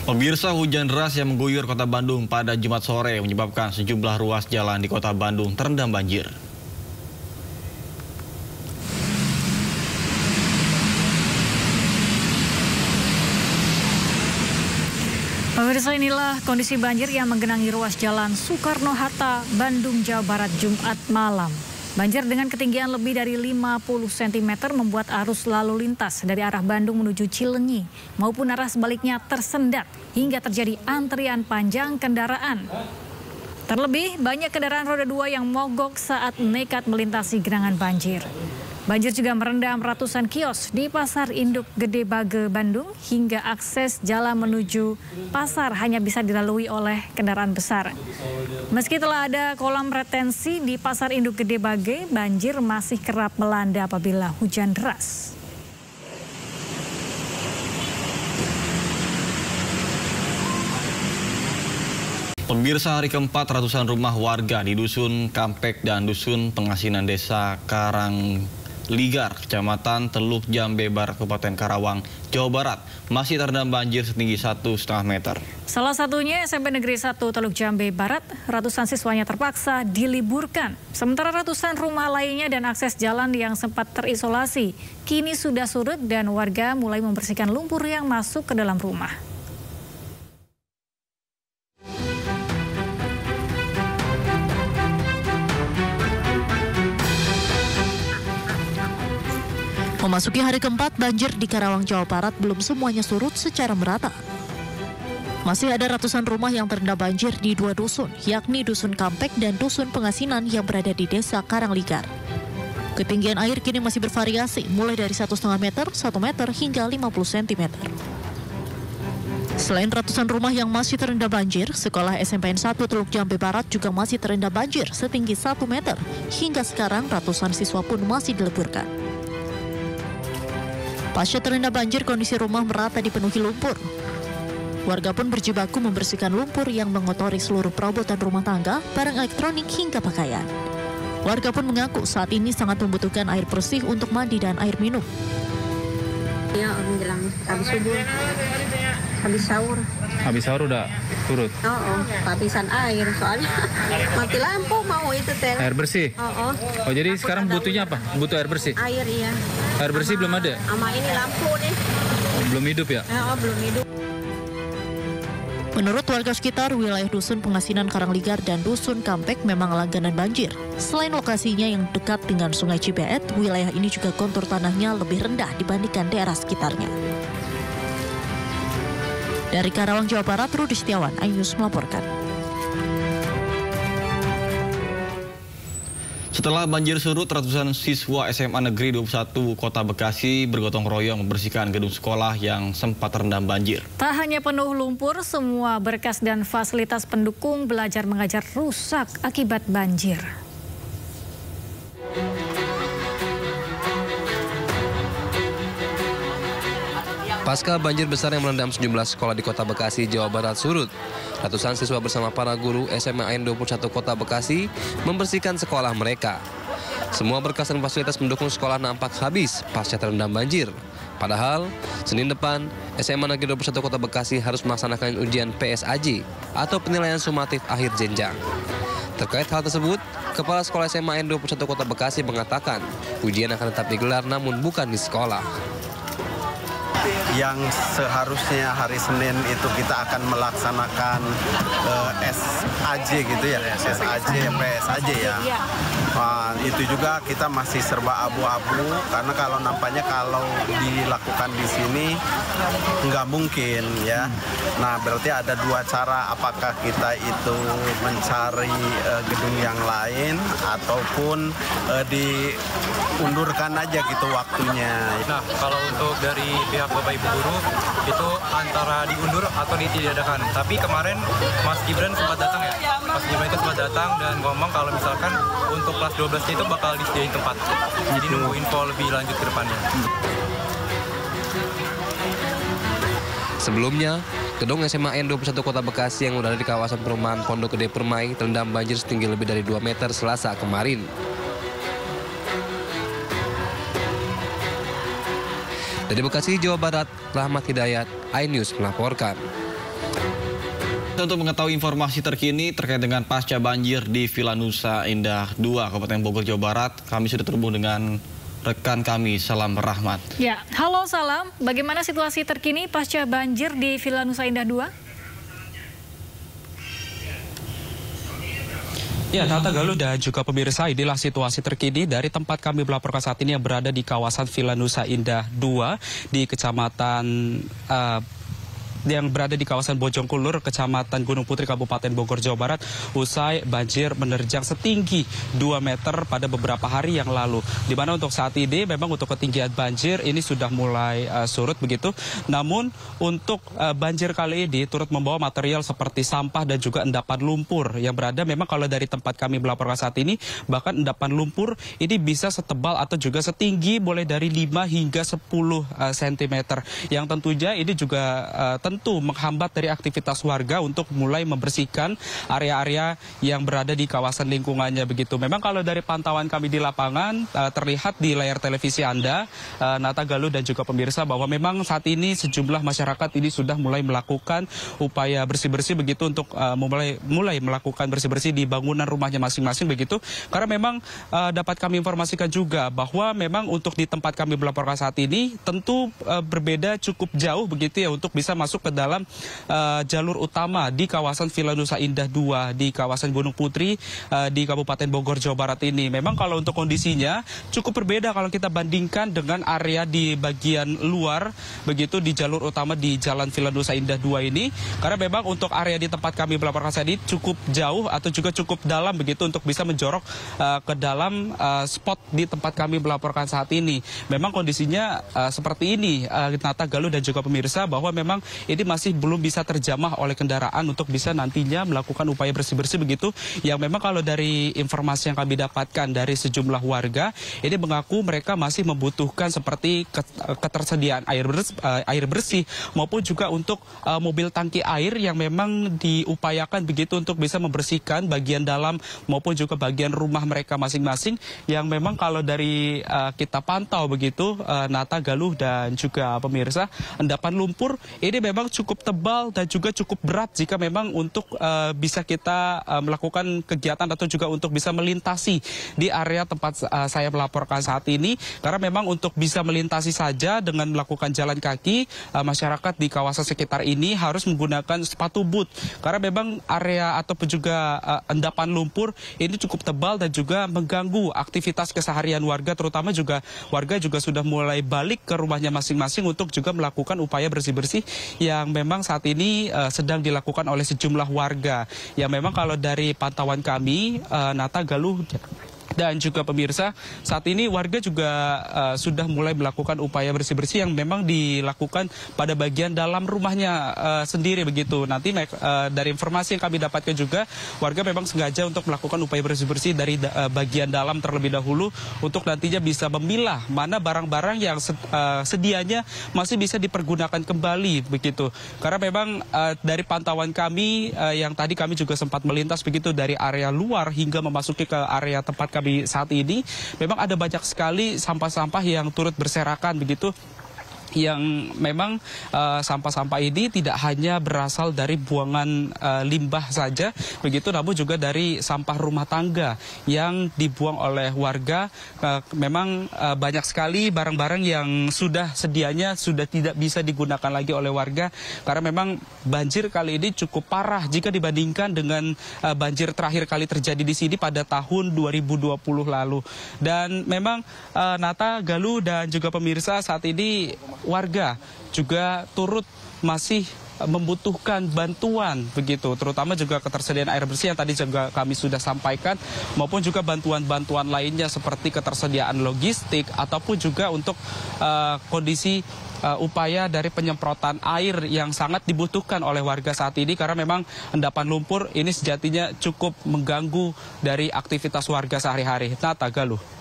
Pemirsa, hujan deras yang mengguyur kota Bandung pada Jumat sore menyebabkan sejumlah ruas jalan di kota Bandung terendam banjir. Pemirsa, inilah kondisi banjir yang menggenangi ruas jalan Soekarno-Hatta, Bandung, Jawa Barat, Jumat malam. Banjir dengan ketinggian lebih dari 50 cm membuat arus lalu lintas dari arah Bandung menuju Cileunyi maupun arah sebaliknya tersendat hingga terjadi antrian panjang kendaraan. Terlebih, banyak kendaraan roda 2 yang mogok saat nekat melintasi genangan banjir. Banjir juga merendam ratusan kios di Pasar Induk Gede Bage, Bandung, hingga akses jalan menuju pasar hanya bisa dilalui oleh kendaraan besar. Meski telah ada kolam retensi di Pasar Induk Gede Bage, banjir masih kerap melanda apabila hujan deras. Pemirsa, hari keempat ratusan rumah warga di Dusun Kampek dan Dusun Pengasinan Desa Karangligar, Kecamatan Teluk Jambe Barat, Kabupaten Karawang, Jawa Barat, masih terendam banjir setinggi 1,5 meter. Salah satunya SMP Negeri 1 Teluk Jambe Barat, ratusan siswanya terpaksa diliburkan. Sementara ratusan rumah lainnya dan akses jalan yang sempat terisolasi kini sudah surut dan warga mulai membersihkan lumpur yang masuk ke dalam rumah. Memasuki hari keempat, banjir di Karawang, Jawa Barat belum semuanya surut secara merata. Masih ada ratusan rumah yang terendam banjir di 2 dusun, yakni Dusun Kampek dan Dusun Pengasinan yang berada di Desa Karangligar. Ketinggian air kini masih bervariasi, mulai dari 1,5 meter, 1 meter, hingga 50 cm. Selain ratusan rumah yang masih terendam banjir, sekolah SMPN 1 Teluk Jambe Barat juga masih terendam banjir setinggi 1 meter. Hingga sekarang ratusan siswa pun masih diliburkan. Pasca terendam banjir, kondisi rumah merata dipenuhi lumpur. Warga pun berjibaku membersihkan lumpur yang mengotori seluruh perabotan rumah tangga, barang elektronik hingga pakaian. Warga pun mengaku saat ini sangat membutuhkan air bersih untuk mandi dan air minum. Ya, menjelang habis subuh, habis sahur. Habis sahur udah turut? Kehabisan air soalnya mati lampu mau itu teh. Air bersih? Oh, jadi lampu sekarang butuhnya apa? Butuh air bersih? Air, iya. Air bersih belum ada? Sama ini lampu nih. Belum hidup ya? Belum hidup. Menurut warga sekitar, wilayah Dusun Pengasinan Karangligar dan Dusun Kampek memang langganan banjir. Selain lokasinya yang dekat dengan Sungai Cibeet, wilayah ini juga kontur tanahnya lebih rendah dibandingkan daerah sekitarnya. Dari Karawang, Jawa Barat, Rudi Setiawan, iNews melaporkan. Setelah banjir surut, ratusan siswa SMA Negeri 21 Kota Bekasi bergotong royong membersihkan gedung sekolah yang sempat terendam banjir. Tak hanya penuh lumpur, semua berkas dan fasilitas pendukung belajar mengajar rusak akibat banjir. Pasca banjir besar yang melendam sejumlah sekolah di Kota Bekasi, Jawa Barat surut, ratusan siswa bersama para guru SMA AN 21 Kota Bekasi membersihkan sekolah mereka. Semua berkas dan fasilitas pendukung sekolah nampak habis pasca terendam banjir. Padahal, Senin depan, SMA Negeri 21 Kota Bekasi harus melaksanakan ujian PSAJ atau penilaian sumatif akhir jenjang. Terkait hal tersebut, Kepala Sekolah SMA AN 21 Kota Bekasi mengatakan ujian akan tetap digelar namun bukan di sekolah. Yang seharusnya hari Senin itu kita akan melaksanakan SAJ gitu ya, SAJ, PSAJ ya. Itu juga kita masih serba abu-abu karena nampaknya kalau dilakukan di sini nggak mungkin ya. Nah, berarti ada 2 cara, apakah kita itu mencari gedung yang lain ataupun diundurkan aja gitu waktunya. Nah, kalau untuk dari pihak Bapak Ibu guru itu antara diundur atau ditiadakan. Tapi kemarin Mas Gibran sempat datang ya. Mas Gibran itu sempat datang dan ngomong kalau misalkan untuk kelas 12 itu bakal disediain tempat. Jadi nunggu info lebih lanjut ke depannya. Sebelumnya, gedung SMA AN 21 Kota Bekasi yang berada di kawasan perumahan Pondok Gede Permai terendam banjir setinggi lebih dari 2 meter Selasa kemarin. Dari Bekasi, Jawa Barat, Rahmat Hidayat, iNews melaporkan. Untuk mengetahui informasi terkini terkait dengan pasca banjir di Villa Nusa Indah 2, Kabupaten Bogor, Jawa Barat, kami sudah terhubung dengan rekan kami, Salam Rahmat. Ya, halo Salam, bagaimana situasi terkini pasca banjir di Villa Nusa Indah 2? Ya, Tata Galuh dan juga pemirsa, inilah situasi terkini dari tempat kami melaporkan saat ini yang berada di kawasan Villa Nusa Indah 2 di kecamatan yang berada di kawasan Bojongkulur, Kecamatan Gunung Putri, Kabupaten Bogor, Jawa Barat, usai banjir menerjang setinggi 2 meter pada beberapa hari yang lalu. Di mana untuk saat ini memang untuk ketinggian banjir ini sudah mulai surut begitu. Namun untuk banjir kali ini turut membawa material seperti sampah dan juga endapan lumpur yang berada memang kalau dari tempat kami melaporkan saat ini, bahkan endapan lumpur ini bisa setebal atau juga setinggi mulai dari 5 hingga 10 cm. Yang tentunya ini juga tentu menghambat dari aktivitas warga untuk mulai membersihkan area-area yang berada di kawasan lingkungannya begitu. Memang kalau dari pantauan kami di lapangan terlihat di layar televisi Anda, Nata Galuh dan juga pemirsa, bahwa memang saat ini sejumlah masyarakat ini sudah mulai melakukan upaya bersih-bersih begitu untuk mulai melakukan bersih-bersih di bangunan rumahnya masing-masing begitu. Karena memang dapat kami informasikan juga bahwa memang untuk di tempat kami melaporkan saat ini tentu berbeda cukup jauh begitu ya untuk bisa masuk ke dalam jalur utama di kawasan Villa Nusa Indah 2 di kawasan Gunung Putri di Kabupaten Bogor, Jawa Barat ini. Memang kalau untuk kondisinya cukup berbeda kalau kita bandingkan dengan area di bagian luar begitu di jalur utama di Jalan Villa Nusa Indah 2 ini. Karena memang untuk area di tempat kami melaporkan saat ini cukup jauh atau juga cukup dalam begitu untuk bisa menjorok ke dalam spot di tempat kami melaporkan saat ini. Memang kondisinya seperti ini, Nata Galuh dan juga pemirsa, bahwa memang ini masih belum bisa terjamah oleh kendaraan untuk bisa nantinya melakukan upaya bersih-bersih begitu. Yang memang kalau dari informasi yang kami dapatkan dari sejumlah warga, ini mengaku mereka masih membutuhkan seperti ketersediaan air bersih maupun juga untuk mobil tangki air yang memang diupayakan begitu untuk bisa membersihkan bagian dalam maupun juga bagian rumah mereka masing-masing. Yang memang kalau dari kita pantau begitu, Nata Galuh dan juga pemirsa, endapan lumpur ini memang cukup tebal dan juga cukup berat jika memang untuk bisa kita melakukan kegiatan atau juga untuk bisa melintasi di area tempat saya melaporkan saat ini. Karena memang untuk bisa melintasi saja dengan melakukan jalan kaki, masyarakat di kawasan sekitar ini harus menggunakan sepatu boot. Karena memang area ataupun juga endapan lumpur ini cukup tebal dan juga mengganggu aktivitas keseharian warga, terutama juga warga juga sudah mulai balik ke rumahnya masing-masing untuk juga melakukan upaya bersih-bersih yang memang saat ini sedang dilakukan oleh sejumlah warga. Yang memang kalau dari pantauan kami, Nata Galuh dan juga pemirsa, saat ini warga juga sudah mulai melakukan upaya bersih-bersih yang memang dilakukan pada bagian dalam rumahnya sendiri begitu. Nanti dari informasi yang kami dapatkan juga, warga memang sengaja untuk melakukan upaya bersih-bersih dari bagian dalam terlebih dahulu untuk nantinya bisa memilah mana barang-barang yang sedianya masih bisa dipergunakan kembali begitu. Karena memang dari pantauan kami yang tadi kami juga sempat melintas begitu dari area luar hingga memasuki ke area tempat kami saat ini, memang ada banyak sekali sampah-sampah yang turut berserakan begitu. Yang memang sampah-sampah ini tidak hanya berasal dari buangan limbah saja begitu, namun juga dari sampah rumah tangga yang dibuang oleh warga. Memang banyak sekali barang-barang yang sedianya sudah tidak bisa digunakan lagi oleh warga, karena memang banjir kali ini cukup parah jika dibandingkan dengan banjir terakhir kali terjadi di sini pada tahun 2020 lalu. Dan memang Nata Galuh dan juga pemirsa, saat ini warga juga turut masih membutuhkan bantuan begitu, terutama juga ketersediaan air bersih yang tadi juga kami sudah sampaikan, maupun juga bantuan-bantuan lainnya seperti ketersediaan logistik ataupun juga untuk kondisi upaya dari penyemprotan air yang sangat dibutuhkan oleh warga saat ini, karena memang endapan lumpur ini sejatinya cukup mengganggu dari aktivitas warga sehari-hari. Nata Galuh.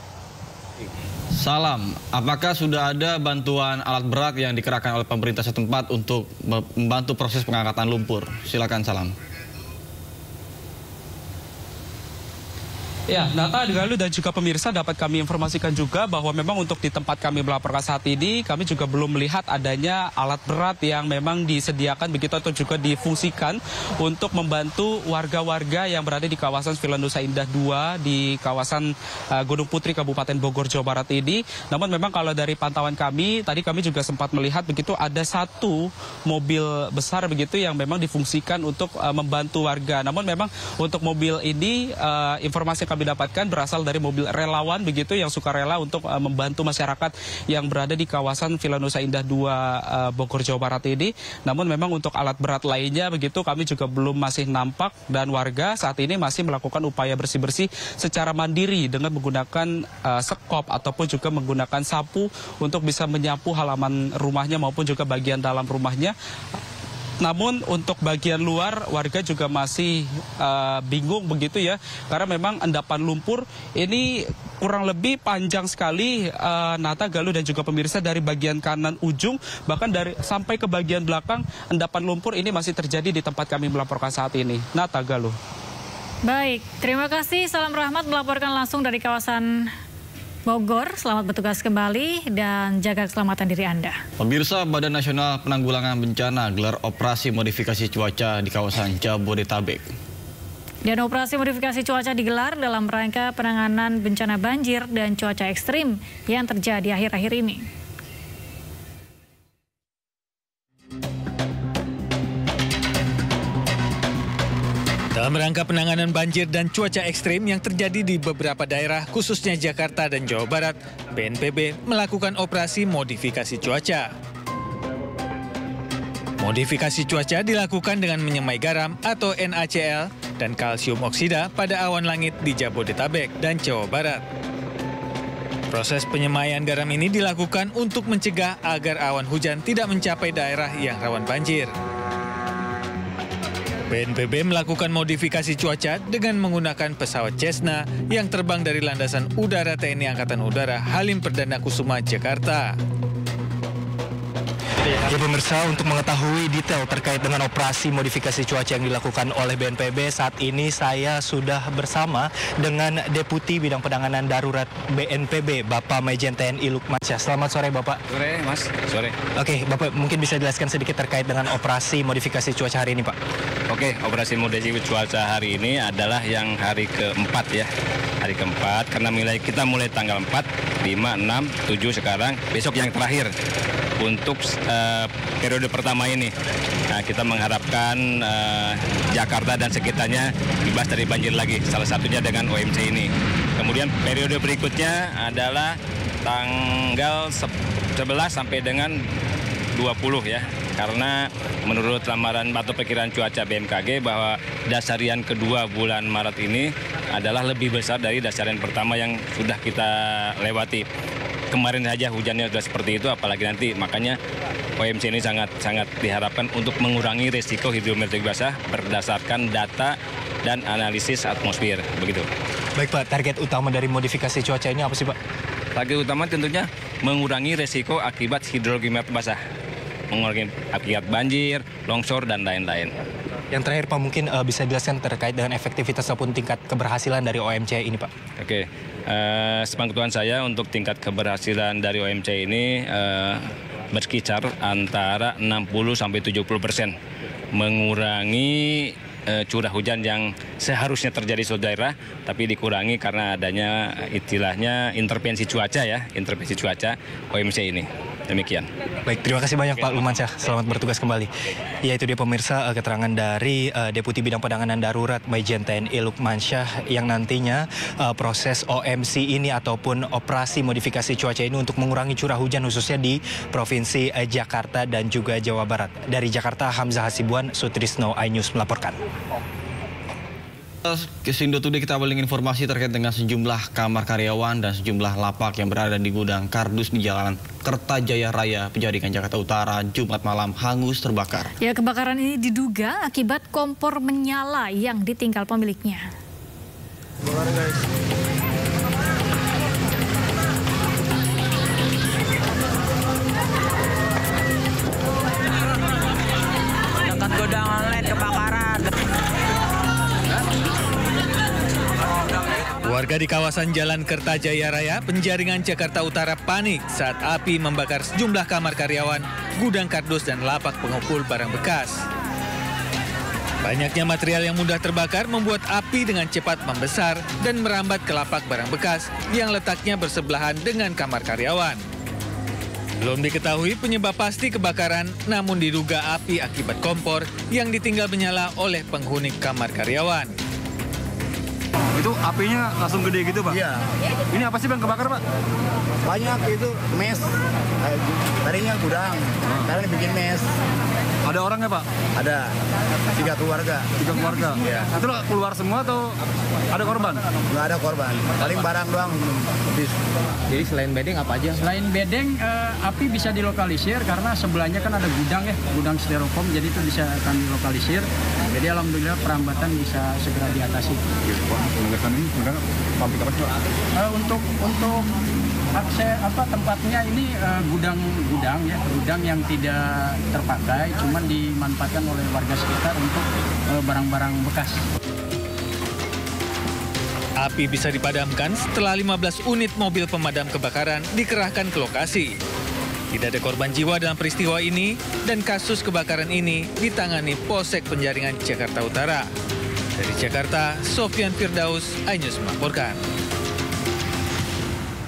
Salam, apakah sudah ada bantuan alat berat yang dikerahkan oleh pemerintah setempat untuk membantu proses pengangkatan lumpur? Silakan Salam. Ya, Nata, Galuh dan juga pemirsa dapat kami informasikan juga bahwa memang untuk di tempat kami melaporkan saat ini, kami juga belum melihat adanya alat berat yang memang disediakan begitu atau juga difungsikan untuk membantu warga-warga yang berada di kawasan Villa Nusa Indah 2 di kawasan Gunung Putri, Kabupaten Bogor, Jawa Barat ini. Namun memang kalau dari pantauan kami, tadi kami juga sempat melihat begitu ada satu mobil besar begitu yang memang difungsikan untuk membantu warga. Namun memang untuk mobil ini, informasi kami dapatkan berasal dari mobil relawan begitu yang sukarela untuk membantu masyarakat yang berada di kawasan Villa Nusa Indah 2 Bogor, Jawa Barat ini. Namun memang untuk alat berat lainnya begitu kami juga belum masih nampak dan warga saat ini masih melakukan upaya bersih-bersih secara mandiri dengan menggunakan sekop ataupun juga menggunakan sapu untuk bisa menyapu halaman rumahnya maupun juga bagian dalam rumahnya. Namun untuk bagian luar warga juga masih bingung begitu ya, karena memang endapan lumpur ini kurang lebih panjang sekali, Nata, Galuh dan juga pemirsa, dari bagian kanan ujung bahkan dari sampai ke bagian belakang endapan lumpur ini masih terjadi di tempat kami melaporkan saat ini. Nata, Galuh. Baik, terima kasih. Salam Rahmat melaporkan langsung dari kawasan Bogor. Selamat bertugas kembali dan jaga keselamatan diri Anda. Pemirsa, Badan Nasional Penanggulangan Bencana gelar operasi modifikasi cuaca di kawasan Jabodetabek. Dan operasi modifikasi cuaca digelar dalam rangka penanganan bencana banjir dan cuaca ekstrim yang terjadi akhir-akhir ini. Dalam rangka penanganan banjir dan cuaca ekstrim yang terjadi di beberapa daerah, khususnya Jakarta dan Jawa Barat, BNPB melakukan operasi modifikasi cuaca. Modifikasi cuaca dilakukan dengan menyemai garam atau NaCl dan kalsium oksida pada awan langit di Jabodetabek dan Jawa Barat. Proses penyemaian garam ini dilakukan untuk mencegah agar awan hujan tidak mencapai daerah yang rawan banjir. BNPB melakukan modifikasi cuaca dengan menggunakan pesawat Cessna yang terbang dari Landasan Udara TNI Angkatan Udara Halim Perdana Kusuma, Jakarta. Ya pemirsa, untuk mengetahui detail terkait dengan operasi modifikasi cuaca yang dilakukan oleh BNPB, saat ini saya sudah bersama dengan Deputi Bidang Penanganan Darurat BNPB, Bapak Majen TNI Lukmansyah. Selamat sore Bapak. Sore Mas, sore. Oke, Bapak mungkin bisa jelaskan sedikit terkait dengan operasi modifikasi cuaca hari ini Pak. Oke, operasi modifikasi cuaca hari ini adalah yang hari keempat ya. Hari keempat, karena kita mulai tanggal 4, 5, 6, 7 sekarang, besok yang terakhir untuk periode pertama ini. Nah, kita mengharapkan Jakarta dan sekitarnya bebas dari banjir lagi, salah satunya dengan OMC ini. Kemudian periode berikutnya adalah tanggal 11 sampai dengan 20 ya. Karena menurut lamaran atau perkiraan cuaca BMKG bahwa dasarian kedua bulan Maret ini adalah lebih besar dari dasarian pertama yang sudah kita lewati. Kemarin saja hujannya sudah seperti itu, apalagi nanti. Makanya OMC ini sangat diharapkan untuk mengurangi risiko hidrometeorologi basah berdasarkan data dan analisis atmosfer, begitu. Baik Pak, target utama dari modifikasi cuaca ini apa sih Pak? Target utama tentunya mengurangi risiko akibat hidrologi basah, mengurangi akibat banjir, longsor, dan lain-lain. Yang terakhir Pak, mungkin bisa dijelaskan terkait dengan efektivitas ataupun tingkat keberhasilan dari OMC ini Pak? Oke, sepengetahuan saya untuk tingkat keberhasilan dari OMC ini berkisar antara 60-70% mengurangi curah hujan yang seharusnya terjadi di suatu daerah, tapi dikurangi karena adanya istilahnya intervensi cuaca ya, intervensi cuaca OMC ini. Demikian. Baik, terima kasih banyak Pak Lukmansyah. Selamat bertugas kembali. Ya, itu dia pemirsa keterangan dari Deputi Bidang Penanganan Darurat Majen TNI Lukmansyah yang nantinya proses OMC ini ataupun operasi modifikasi cuaca ini untuk mengurangi curah hujan khususnya di Provinsi Jakarta dan juga Jawa Barat. Dari Jakarta, Hamzah Hasibuan, Sutrisno iNews melaporkan. Kesindo Today kita awali informasi terkait dengan sejumlah kamar karyawan dan sejumlah lapak yang berada di gudang kardus di Jalan Kertajaya Raya, Penjaringan, Jakarta Utara, Jumat malam hangus terbakar. Ya, kebakaran ini diduga akibat kompor menyala yang ditinggal pemiliknya. Dekat gudang online kebakaran. Warga di kawasan Jalan Kertajaya Raya, Penjaringan, Jakarta Utara panik saat api membakar sejumlah kamar karyawan, gudang kardus, dan lapak pengumpul barang bekas. Banyaknya material yang mudah terbakar membuat api dengan cepat membesar dan merambat ke lapak barang bekas yang letaknya bersebelahan dengan kamar karyawan. Belum diketahui penyebab pasti kebakaran, namun diduga api akibat kompor yang ditinggal menyala oleh penghuni kamar karyawan. Itu apinya langsung gede gitu, Pak? Iya. Ini apa sih Bang kebakar, Pak? Banyak itu mes. Tadinya gudang, sekarang bikin mes. Ada orangnya, Pak? Ada 3 keluarga. 3 keluarga? Iya. Itu keluar semua atau ada korban? Nggak ada korban, paling barang doang habis. Jadi selain bedeng apa aja? Selain bedeng, api bisa dilokalisir karena sebelahnya kan ada gudang ya, gudang styrofoam, jadi itu bisa akan dilokalisir. Jadi alhamdulillah perambatan bisa segera diatasi. Penegasan ini sebenarnya pabrik apa sih, Pak? Untuk akses tempatnya ini gudang ya, gudang yang tidak terpakai, cuman dimanfaatkan oleh warga sekitar untuk barang-barang bekas. Api bisa dipadamkan setelah 15 unit mobil pemadam kebakaran dikerahkan ke lokasi. Tidak ada korban jiwa dalam peristiwa ini dan kasus kebakaran ini ditangani Polsek Penjaringan, Jakarta Utara. Dari Jakarta, Sofyan Firdaus, iNews melaporkan.